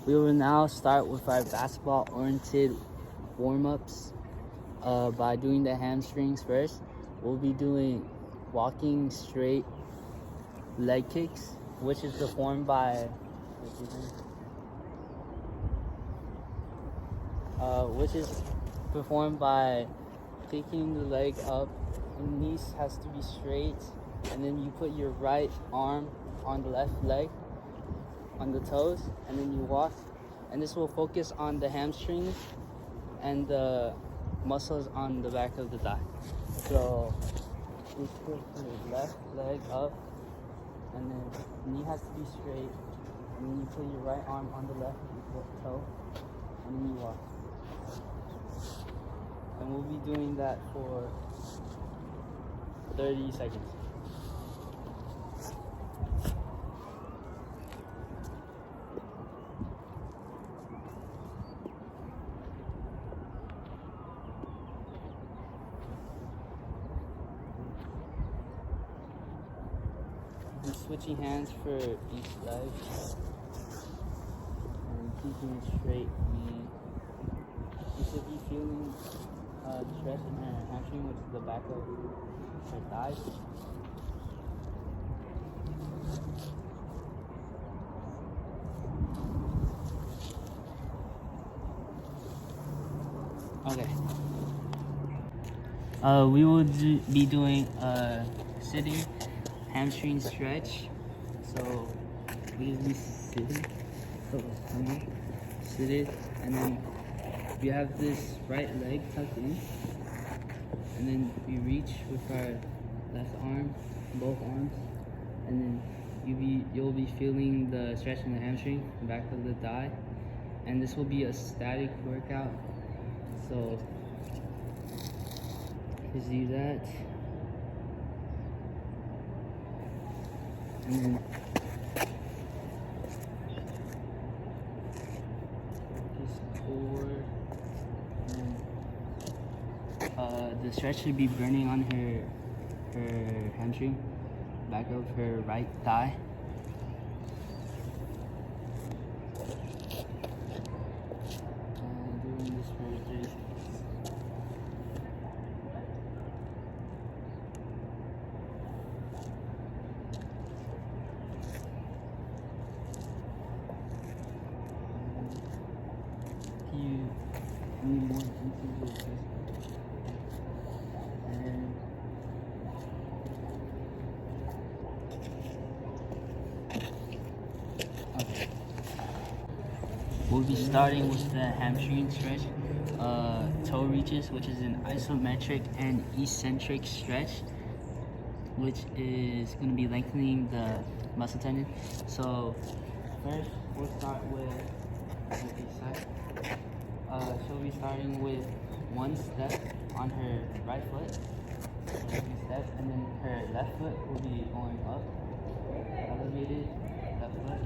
We will now start with our basketball-oriented warm-ups by doing the hamstrings first. We'll be doing walking straight leg kicks, which is performed by picking the leg up. The knees has to be straight, and then you put your right arm on the left leg, on the toes, and then you walk. And this will focus on the hamstrings and the muscles on the back of the thigh. So you put your left leg up, and then the knee has to be straight, and then you put your right arm on the left toe, and then you walk. And we'll be doing that for 30 seconds. We're switching hands for each leg and keeping a straight knee. You should be feeling the stretch in her hamstring, which is the back of her thighs. Okay. We will be doing a sitting hamstring stretch. So we just be sitting. Sit it, and then we have this right leg tucked in, and then we reach with our left arm, both arms, and then you'll be feeling the stretch in the hamstring, the back of the thigh, and this will be a static workout. So just do that, and then just forward. The stretch should be burning on her hamstring, back of her right thigh. And doing this for 30 seconds. You need more into your chest. We'll be starting with the hamstring stretch, toe reaches, which is an isometric and eccentric stretch, which is going to be lengthening the muscle tendon. So first, we'll start with each side. She'll be starting with one step on her right foot, step, and then her left foot will be going up, elevated left foot,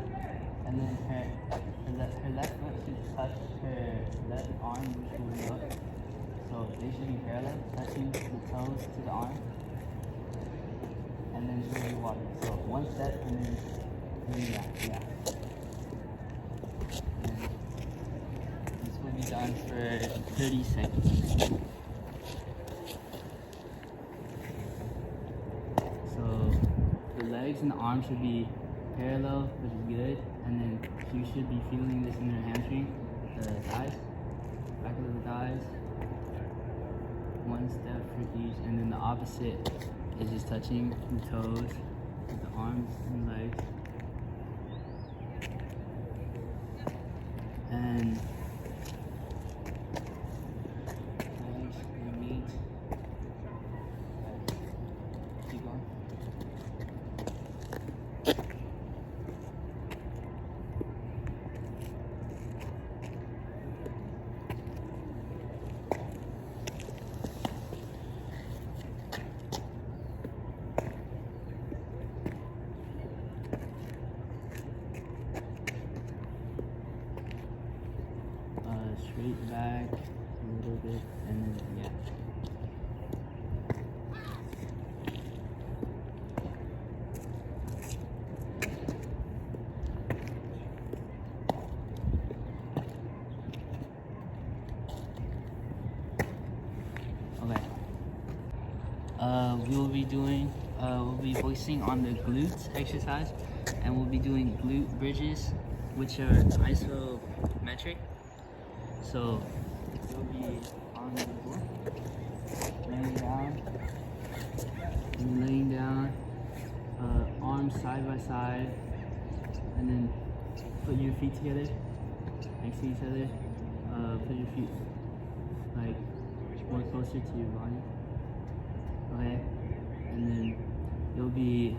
and then her left foot should touch her left arm, which will be up. So they should be parallel, touching the toes to the arm, and then she'll be walking. So one step, and then yeah. And this will be done for 30 seconds. So the legs and the arms should be parallel, which is good, and then you should be feeling this in your hamstring, the thighs, back of the thighs, one step for each, and then the opposite is just touching the toes, the arms and legs, and legs and meat. Keep going. Straight back a little bit, and then yeah. we'll be focusing on the glutes exercise, and we'll be doing glute bridges, which are isometric. So you'll be on the floor, laying down, arms side by side, and then put your feet together next to each other. Put your feet like more closer to your body. Okay, and then you'll be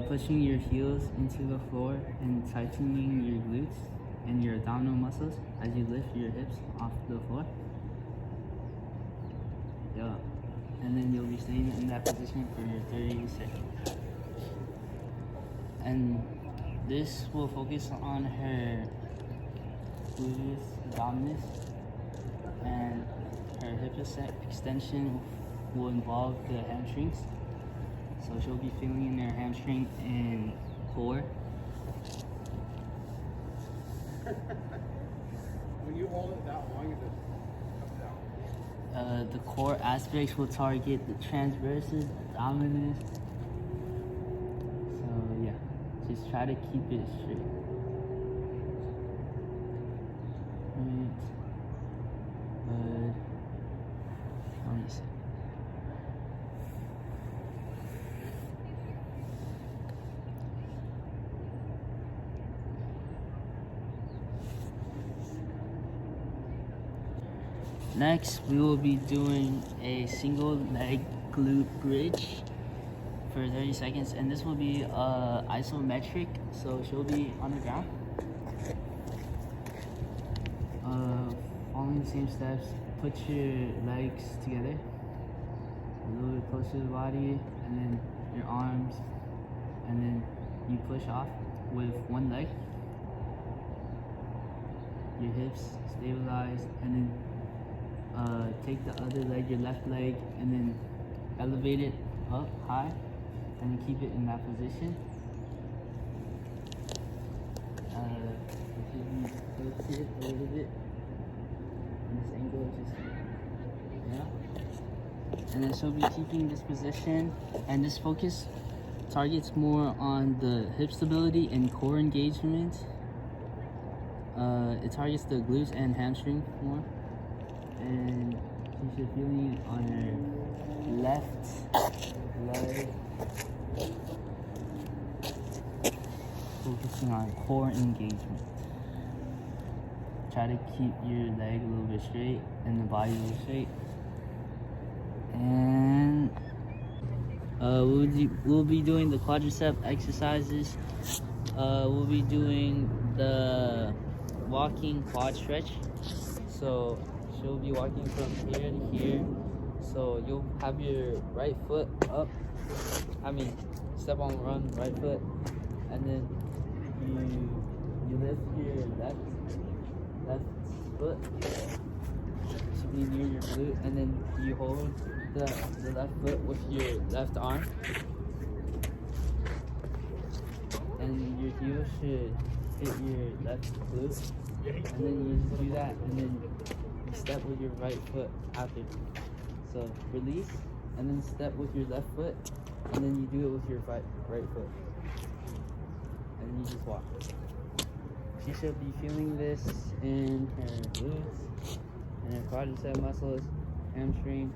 pushing your heels into the floor and tightening your glutes and your abdominal muscles as you lift your hips off the floor. Yeah, and then you'll be staying in that position for your 30 seconds. And this will focus on her gluteus abdominis, and her hip extension will involve the hamstrings. So she'll be feeling in her hamstring and core. When you hold it that long, it comes down. The core aspects will target the transversus abdominis. So yeah, just try to keep it straight. Right. Good. Let me see. Next, we will be doing a single leg glute bridge for 30 seconds, and this will be isometric, so she'll be on the ground. Following the same steps, put your legs together, a little bit closer to the body, and then your arms, and then you push off with one leg. Your hips stabilized, and then take the other leg, your left leg, and then elevate it up high, and then keep it in that position. If you rotate it a little bit, in this angle, just and then she'll be keeping this position, and this focus targets more on the hip stability and core engagement. It targets the glutes and hamstring more. And she should feeling on her left leg, focusing on core engagement. Try to keep your leg a little bit straight and the body a little straight. And we'll be doing the quadricep exercises. We'll be doing the walking quad stretch. So she'll be walking from here to here. So you'll have your right foot up. Step on run, right foot, and then you lift your left foot to be near your glute, and then you hold the left foot with your left arm, and your heel should hit your left glute, and then you just do that, and then you step with your right foot after. So release, and then step with your left foot, and then you do it with your right foot, and then you just walk. She should be feeling this in her glutes, and her quadricep muscles, hamstring,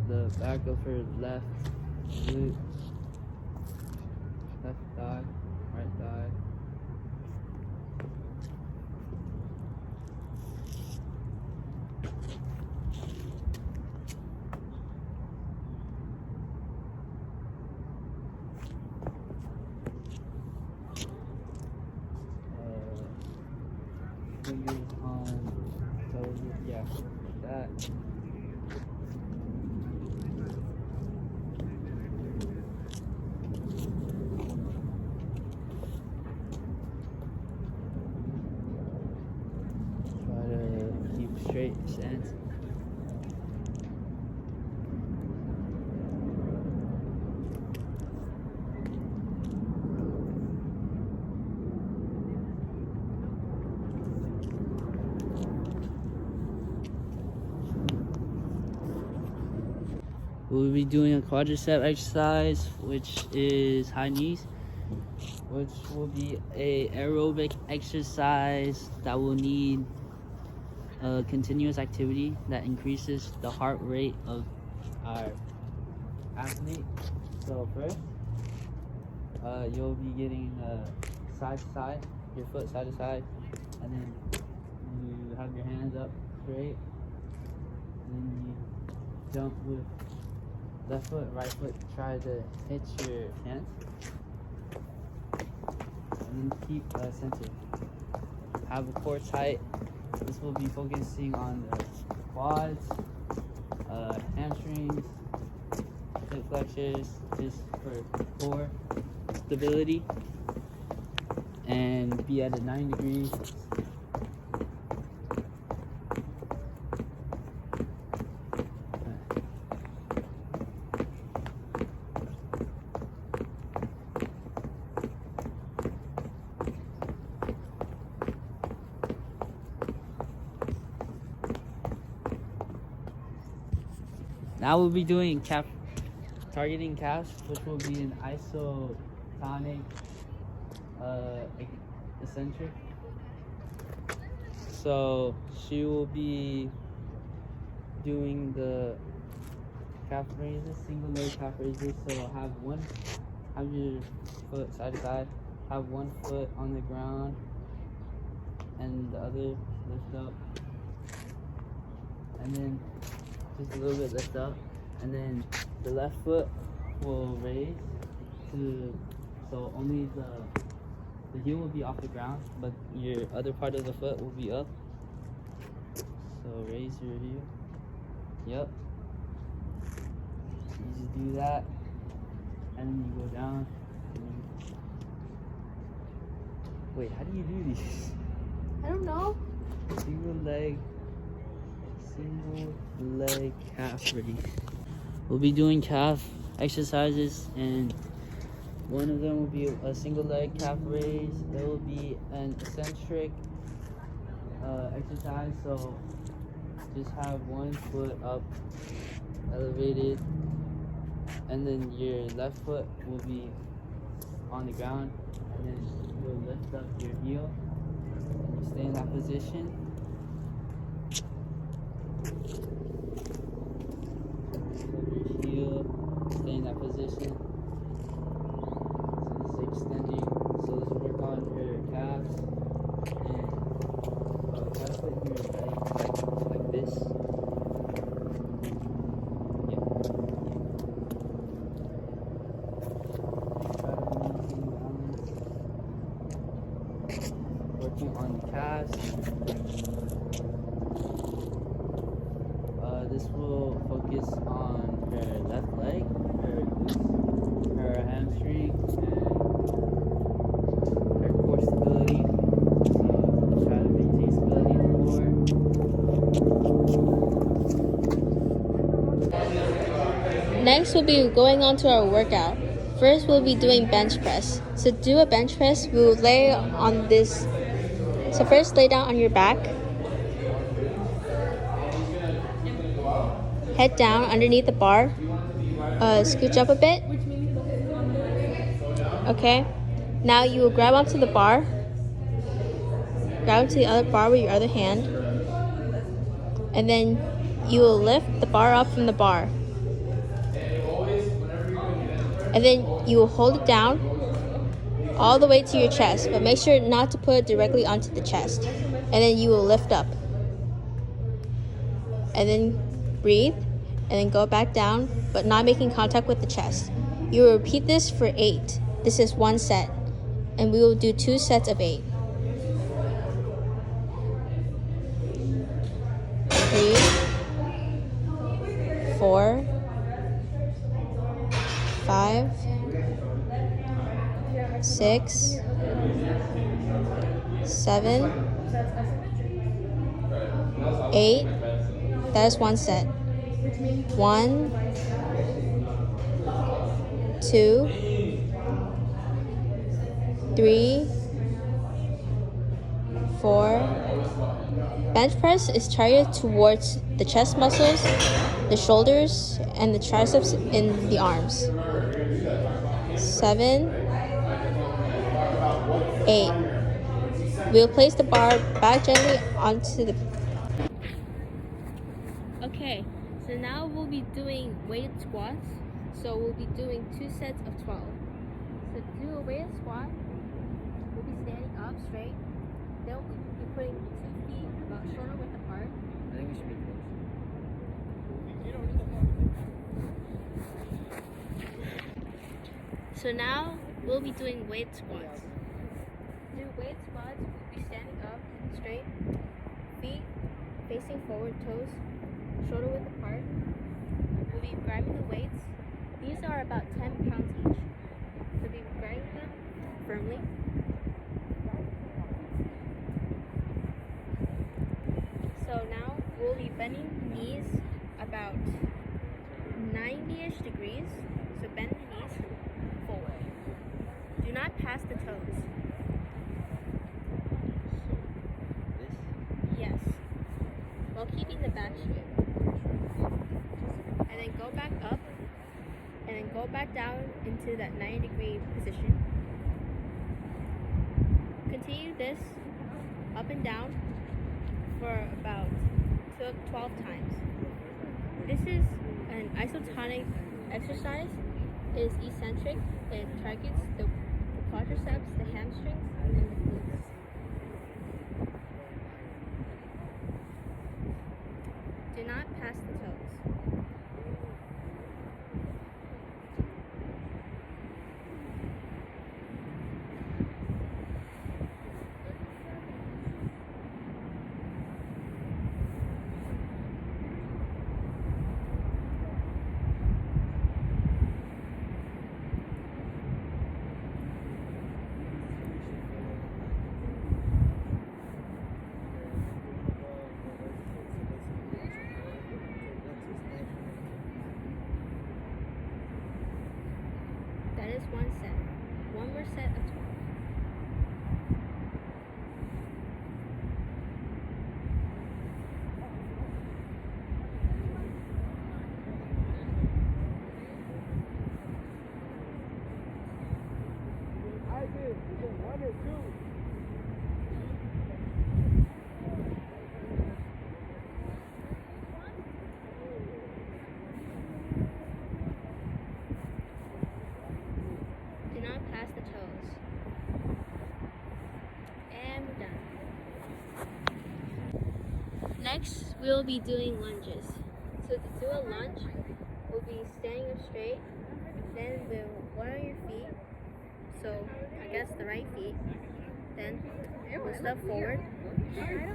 the back of her left glute, left thigh, right thigh. Fingers on toes, yeah, that. Try to keep straight stance. We'll be doing a quadricep exercise, which is high knees, which will be a aerobic exercise that will need a continuous activity that increases the heart rate of our athlete. So first, you'll be getting side to side, your foot side to side, and then you have your hands up straight, and then you jump with left foot, right foot, try to hit your hands, and then keep centered. Have a core tight. This will be focusing on the quads, hamstrings, hip flexors, just for core stability, and be at a 90 degrees. Now we'll be doing calf, targeting calves, which will be an isotonic eccentric. So she will be doing the calf raises, single leg calf raises. So have your foot side to side, have one foot on the ground, and the other lift up, and then just a little bit lift up, and then the left foot will raise so only the heel will be off the ground, but your other part of the foot will be up. So raise your heel. Yep. You just do that, and then you go down. Wait, how do you do these? I don't know. Single leg calf raise. We'll be doing calf exercises, and one of them will be a single leg calf raise. It will be an eccentric exercise, so just have one foot up elevated, and then your left foot will be on the ground, and then you'll lift up your heel, and you stay in that position. Heel, stay in that position. So this is extending. So let's work on your calves, and try to put your leg like this. Yep. Try to maintain balance. Working on the calves. This will focus on her left leg, her glutes, her hamstring, and her core stability. So try to maintain stability in the core. Next, we'll be going on to our workout. First, we'll be doing bench press. So to do a bench press, we'll lay on this. So first, lay down on your back. Head down underneath the bar. Scooch up a bit. Okay. Now you will grab onto the bar. Grab onto the other bar with your other hand. And then you will lift the bar up from the bar. And then you will hold it down all the way to your chest, but make sure not to put it directly onto the chest. And then you will lift up. And then breathe, and then go back down, but not making contact with the chest. You will repeat this for 8. This is 1 set, and we will do 2 sets of 8. 3, 4, 5, 6, 7, 8. That is 1 set. 1, 2, 3, 4, Bench press is targeted towards the chest muscles, the shoulders, and the triceps in the arms. 7, 8. We'll place the bar back gently onto the... Okay, so now we'll be doing weighted squats. So we'll be doing 2 sets of 12. So to do a weighted squat, we'll be standing up straight. Then we'll be putting 2 feet about shoulder width apart. I think we should be close. So now we'll be doing weighted squats. To do weighted squats, we'll be standing up straight, feet facing forward, toes shoulder width apart. We'll be grabbing the weights. These are about 10 pounds each. We'll be grabbing them firmly. So now we'll be bending the knees about 90-ish degrees. So bend the knees forward. Do not pass the toes. This? Yes. While keeping the back straight. And then go back up. And then go back down into that 90-degree position. Continue this up and down for about 12 times. This is an isotonic exercise. It is eccentric. It targets the quadriceps, the hamstrings, and the glutes. Do not pass the toes. That is 1 set. 1 more set of 12. I did. Is it 1 or 2? Do not pass the toes. And we're done. Next, we'll be doing lunges. So to do a lunge, we'll be standing up straight. Then one on your feet. So I guess the right feet. Then we'll step forward.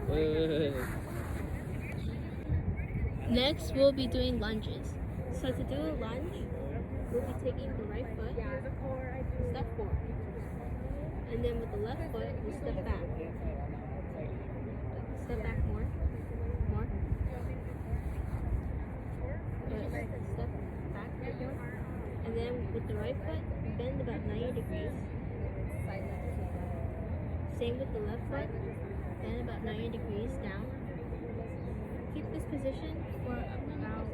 Wait. Next, we'll be doing lunges. So to do a lunge, we'll be taking the right foot, step forward. And then with the left foot, we'll step back. Step back more. Step back. And then with the right foot, bend about 90 degrees. Same with the left foot, bend about 90 degrees down. Keep this position for about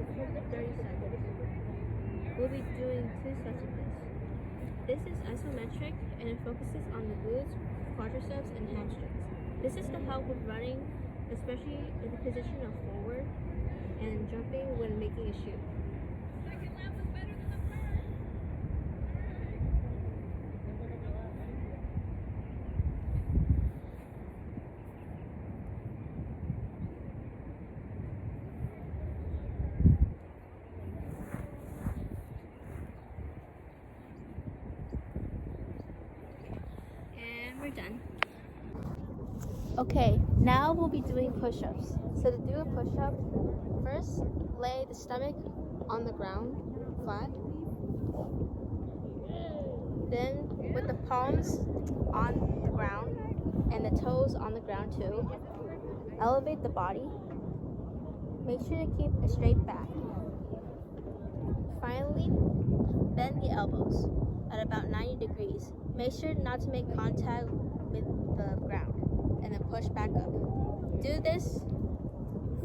30 seconds. We'll be doing 2 sets of this. This is isometric and it focuses on the glutes, quadriceps, and hamstrings. This is to help with running, especially in the position of forward and jumping when making a shoot. We're done. Okay, now we'll be doing push-ups. So to do a push-up, first lay the stomach on the ground, flat. Then with the palms on the ground and the toes on the ground too, elevate the body. Make sure to keep a straight back. Finally, bend the elbows at about 90 degrees. Make sure not to make contact with the ground, and then push back up. Do this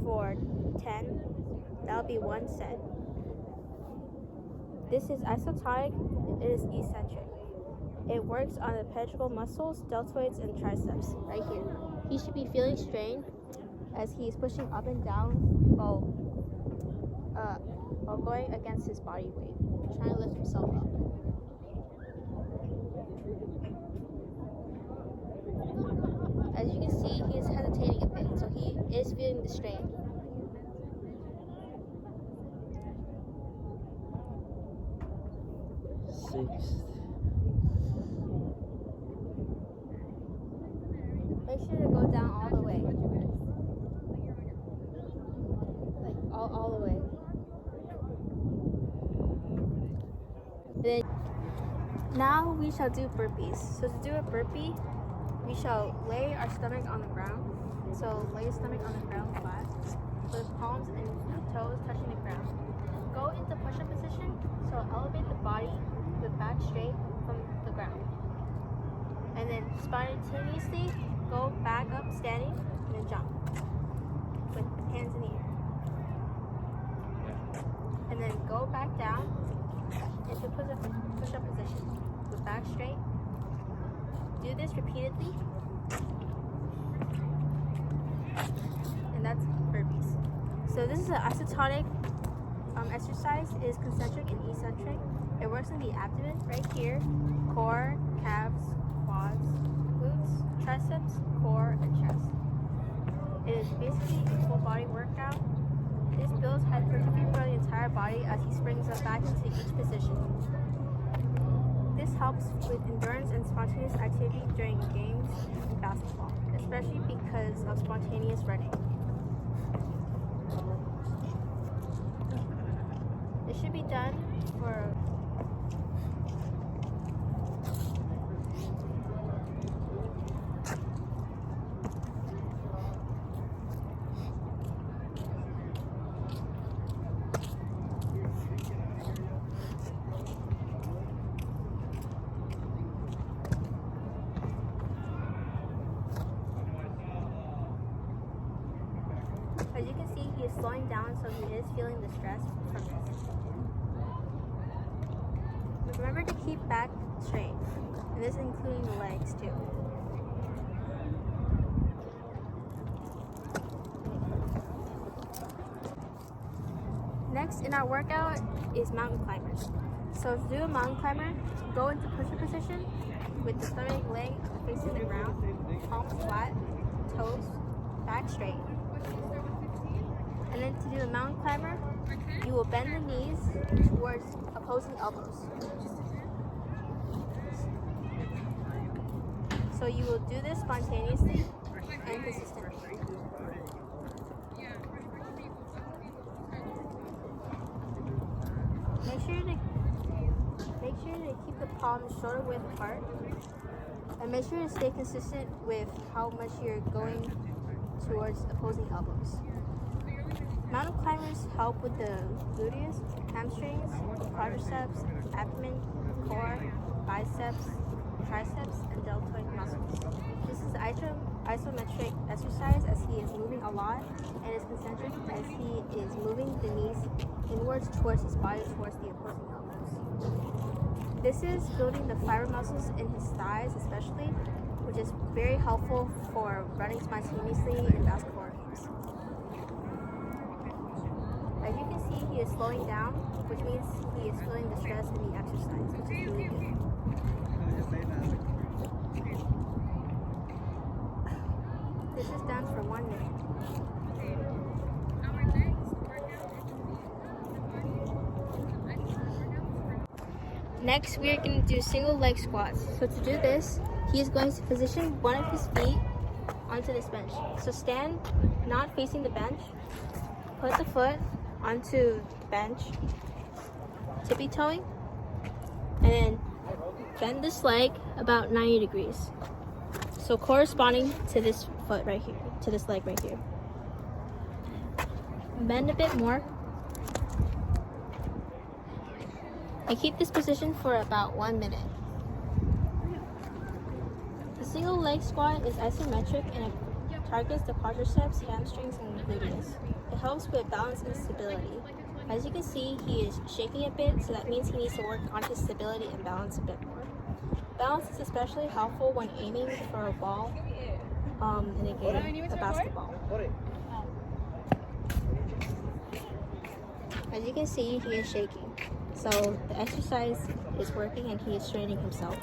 for 10. That'll be one set. This is isotonic. It is eccentric. It works on the pectoral muscles, deltoids, and triceps right here. He should be feeling strain as he's pushing up and down while going against his body weight, trying to lift himself up. As you can see, he is hesitating a bit, so he is feeling the strain. Make sure to go down all the way. Like all the way. Then now we shall do burpees. So to do a burpee, we shall lay our stomach on the ground. So lay your stomach on the ground flat, with palms and toes touching the ground. Go into push-up position. So elevate the body with back straight from the ground. And then spontaneously go back up standing and then jump with hands in the air. And then go back down into push-up position with back straight. Do this repeatedly. And that's burpees. So this is an isotonic exercise. It is concentric and eccentric. It works in the abdomen right here, core, calves, quads, glutes, triceps, core, and chest. It is basically a full body workout. This builds hypertrophy for the entire body as he springs up back into each position. This helps with endurance and spontaneous activity during games in basketball, especially because of spontaneous running. It should be done for as you can see, he is slowing down, so he is feeling the stress from this. Remember to keep back straight, and this including the legs too. Next in our workout is mountain climbers. So to do a mountain climber, go into push-up position with the stomach leg facing the ground, palms flat, toes back straight. And then to do the mountain climber, you will bend the knees towards opposing elbows. So you will do this spontaneously and consistently. Make sure to keep the palms shoulder width apart, and make sure to stay consistent with how much you're going towards opposing elbows. Mountain climbers help with the gluteus, hamstrings, quadriceps, abdomen, core, biceps, triceps, and deltoid muscles. This is isometric exercise as he is moving a lot, and is concentric as he is moving the knees inwards towards his body towards the opposing elbows. This is building the fiber muscles in his thighs especially, which is very helpful for running spontaneously in basketball games. As you can see, he is slowing down, which means he is feeling the stress in the exercise, which is really good. This is done for 1 minute. Next, we are going to do single leg squats. So to do this, he is going to position one of his feet onto this bench. So stand not facing the bench, put the foot onto the bench, tippy-toeing, and then bend this leg about 90 degrees. So corresponding to this foot right here, to this leg right here. Bend a bit more. And keep this position for about 1 minute. The single leg squat is isometric and targets the quadriceps, hamstrings, and gluteus. It helps with balance and stability. As you can see, he is shaking a bit, so that means he needs to work on his stability and balance a bit more. Balance is especially helpful when aiming for a ball in a game, a basketball. As you can see, he is shaking. So the exercise is working and he is straining himself.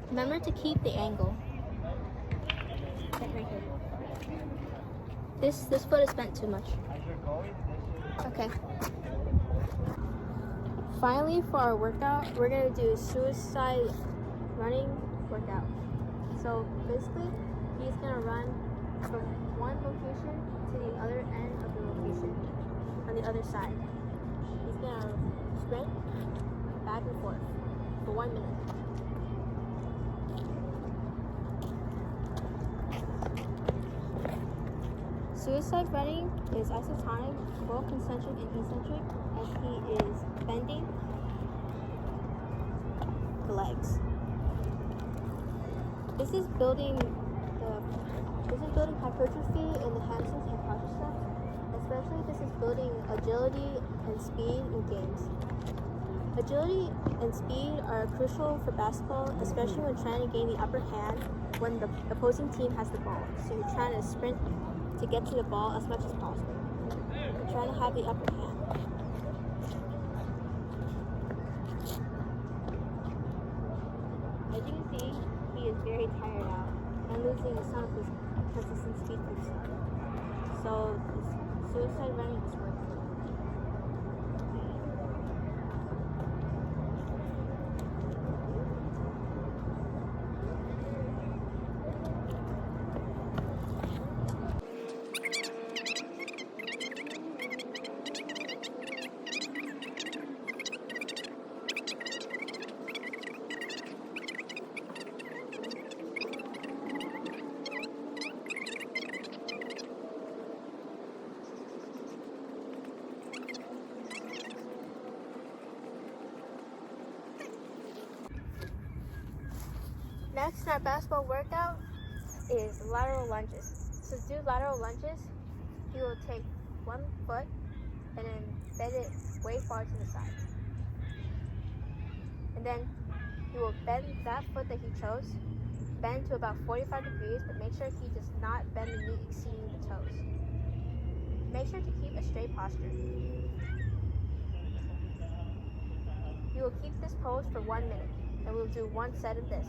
Remember to keep the angle. Right here. This foot is bent too much. Okay. Finally, for our workout, we're gonna do suicide running workout. So basically, he's gonna run from one location to the other end of the location on the other side. He's gonna sprint back and forth for 1 minute. Suicide running is isotonic, both concentric and eccentric, as he is bending the legs. This is building hypertrophy in the hamstrings and quadriceps. Especially, this is building agility and speed in games. Agility and speed are crucial for basketball, especially when trying to gain the upper hand when the opposing team has the ball. So you're trying to sprint to get to the ball as much as possible. You're trying to have the upper hand. As you can see, he is very tired out and losing some of his consistent speed from the start. So suicide running is working. Next in our basketball workout is lateral lunges. So to do lateral lunges, you will take one foot and then bend it way far to the side. And then you will bend that foot that he chose, bend to about 45 degrees, but make sure he does not bend the knee exceeding the toes. Make sure to keep a straight posture. You will keep this pose for 1 minute, and we'll do one set of this.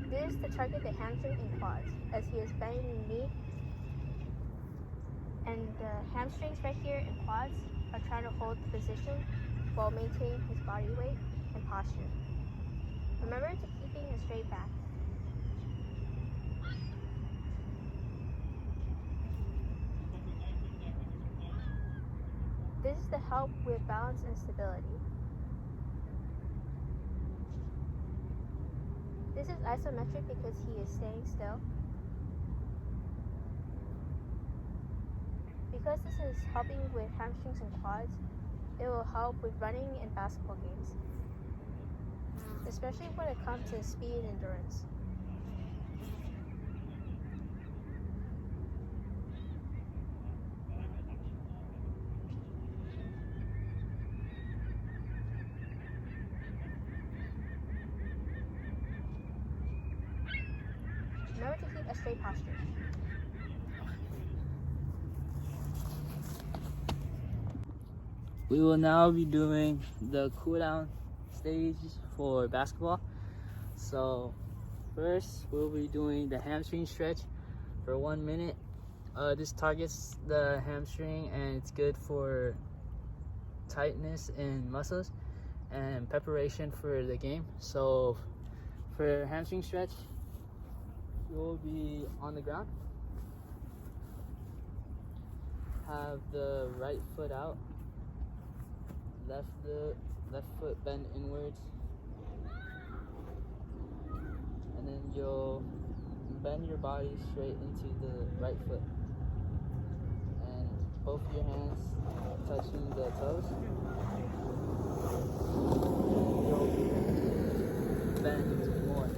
This is to target the hamstring and quads, as he is bending the knee, and the hamstrings right here and quads are trying to hold the position while maintaining his body weight and posture. Remember to keeping a straight back. This is to help with balance and stability. This is isometric because he is staying still. Because this is helping with hamstrings and quads, it will help with running in basketball games, especially when it comes to speed and endurance. Remember to keep a straight posture. We will now be doing the cool down stage for basketball. So first we'll be doing the hamstring stretch for 1 minute. This targets the hamstring and it's good for tightness in muscles and preparation for the game. So for hamstring stretch, you'll be on the ground. Have the right foot out. Left foot bend inwards, and then you'll bend your body straight into the right foot, and both your hands touching the toes. You'll bend more.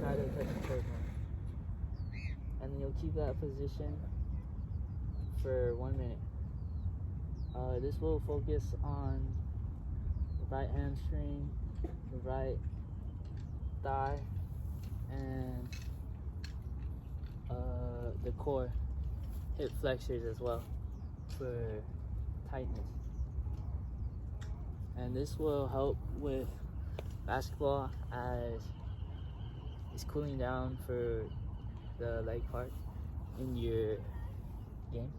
Try to touch the toes more. And then you'll keep that position for 1 minute. This will focus on the right hamstring, the right thigh, and the core, hip flexors as well for tightness. And this will help with basketball as it's cooling down for the leg part in your game,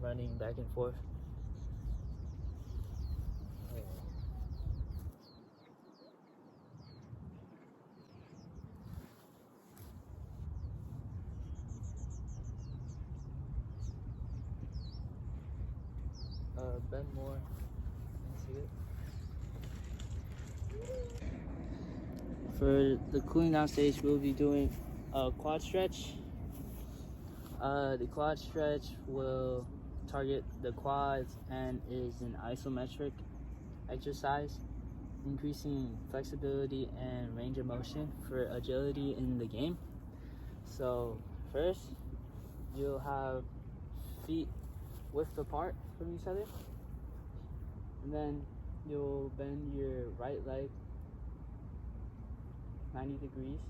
running back and forth. Bend more. See it? For the cooling down stage, we'll be doing a quad stretch. The quad stretch will target the quads and is an isometric exercise, increasing flexibility and range of motion for agility in the game. So first, you'll have feet width apart from each other, and then you'll bend your right leg 90 degrees,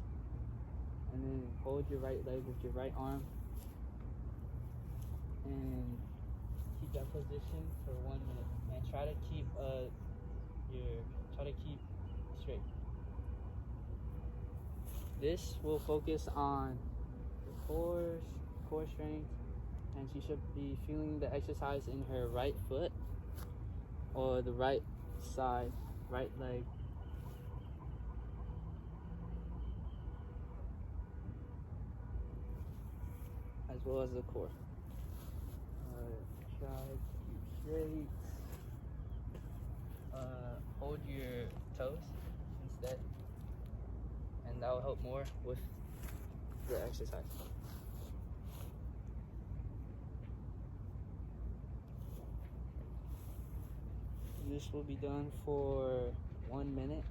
and then hold your right leg with your right arm and keep that position for 1 minute, and try to keep straight. This will focus on your core strength, and she should be feeling the exercise in her right foot or the right side, right leg. As well as the core. Try to keep straight. Hold your toes instead, and that will help more with the exercise. This will be done for 1 minute.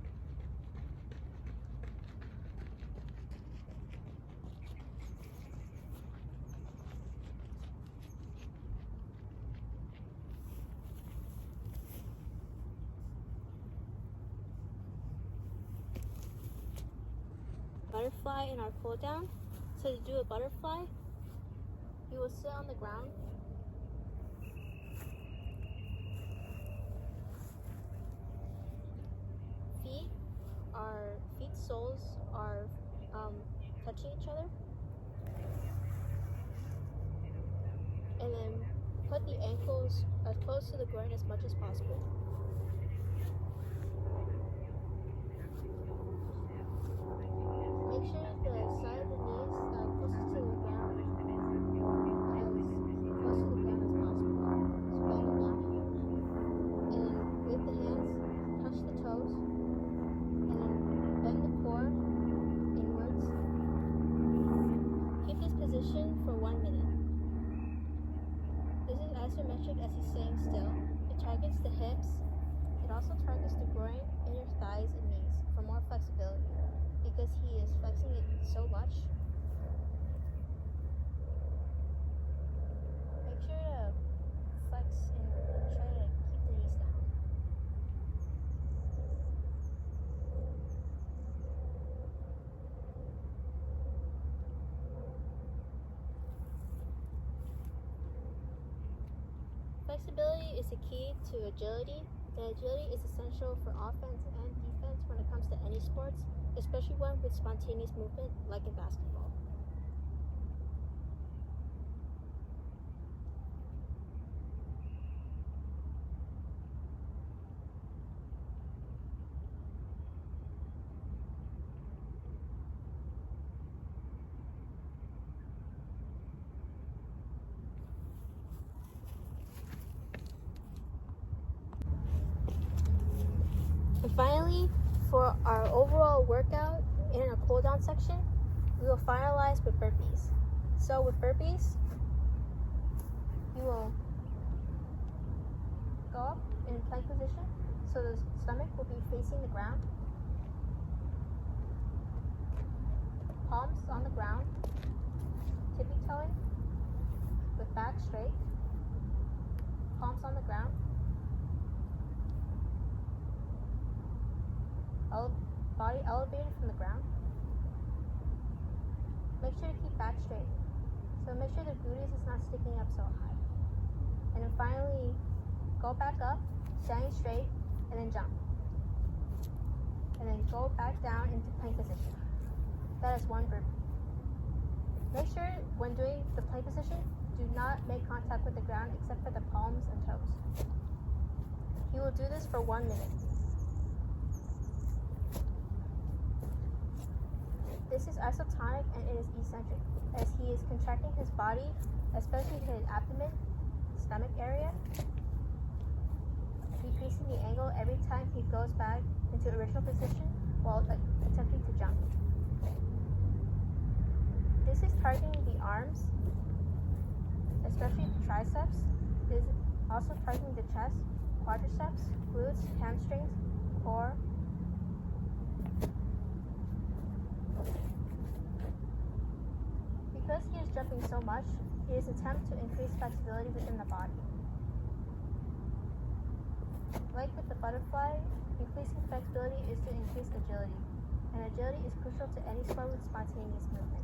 Butterfly in our cool down. So to do a butterfly, you will sit on the ground. Feet soles are touching each other, and then put the ankles as close to the groin as much as possible. Make sure the side of the knees closest to the ground, as close to the ground as possible. So bend them down, and then with the hands, touch the toes, and then bend the core inwards. Keep this position for 1 minute. This is isometric as he's staying still. It targets the hips. It also targets the groin, inner thighs, and knees for more flexibility, because he is flexing it so much. Make sure to flex and try to keep the knees down. Flexibility is the key to agility. The agility is essential for offense and defense when it comes to any sports, especially one with spontaneous movement like in basketball. And finally, for our overall workout in our cool down section, we will finalize with burpees. So with burpees, go up in plank position, so the stomach will be facing the ground. Palms on the ground, tippy-toeing with back straight. Palms on the ground. Body elevated from the ground. Make sure to keep back straight. So make sure the gluteus is not sticking up so high. And then finally, go back up, standing straight, and then jump. And then go back down into plank position. That is one group. Make sure when doing the plank position, do not make contact with the ground except for the palms and toes. You will do this for 1 minute. This is isotonic and it is eccentric, as he is contracting his body, especially his abdomen, stomach area, decreasing the angle every time he goes back into original position while attempting to jump. This is targeting the arms, especially the triceps. It is also targeting the chest, quadriceps, glutes, hamstrings, core. Because he is jumping so much, it is an attempt to increase flexibility within the body. Like with the butterfly, increasing flexibility is to increase agility, and agility is crucial to any sport with spontaneous movement.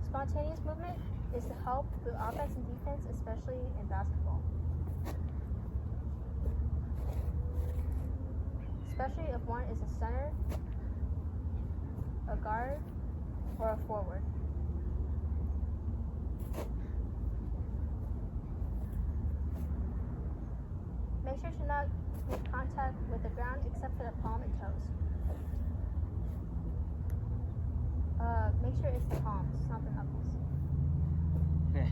Spontaneous movement is to help with offense and defense, especially in basketball. Especially if one is a center, a guard, or a forward. Make sure to not make contact with the ground except for the palm and toes. Make sure it's the palms, not the knuckles. Okay.